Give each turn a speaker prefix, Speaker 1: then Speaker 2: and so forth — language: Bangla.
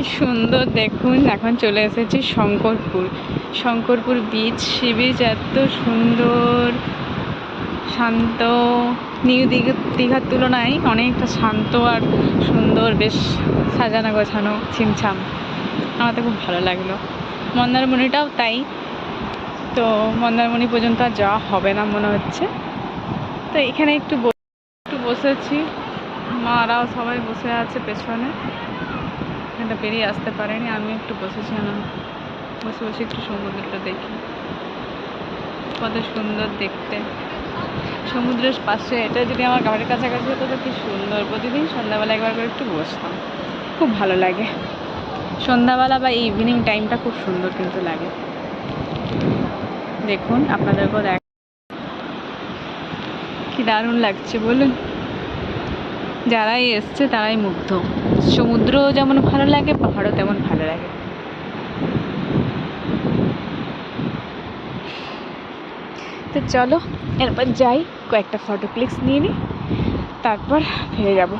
Speaker 1: কি সুন্দর দেখুন। এখন চলে এসেছি Shankarpur. Shankarpur beach, sea beach এত সুন্দর, শান্ত। নিউ দীঘার তুলনায় অনেকটা শান্ত আর সুন্দর, বেশ সাজানো গোছানো, ছিমছাম। আমার তো খুব ভালো লাগলো। মন্দারমণিটাও তাই। তো মন্দারমণি পর্যন্ত আর যাওয়া হবে না মনে হচ্ছে। তো এখানে একটু বসেছি, মারাও সবাই বসে আছে পেছনে। এখানটা বেরিয়ে আসতে পারেনি, আমি একটু বসেছিলাম। বসে বসে একটু সমুদ্রটা দেখি, কত সুন্দর দেখতে। সমুদ্রের পাশে এটা যদি আমার বাড়ির কাছাকাছি হতো তো কি সুন্দর। প্রতিদিন সন্ধ্যাবেলা একবার করে একটু বসতাম, খুব ভালো লাগে। সন্ধ্যাবেলা বা ইভিনিং টাইমটা খুব সুন্দর কিন্তু লাগে। দেখুন, আপনাদেরকেও কি দারুণ লাগছে বলুন। যারাই এসছে তারাই মুগ্ধ। সমুদ্রও যেমন ভালো লাগে, পাহাড়ও তেমন ভালো লাগে। তো চলো এরপর যাই, কয়েকটা ফটো ক্লিকস নিয়ে নিই, তারপর ফিরে যাব।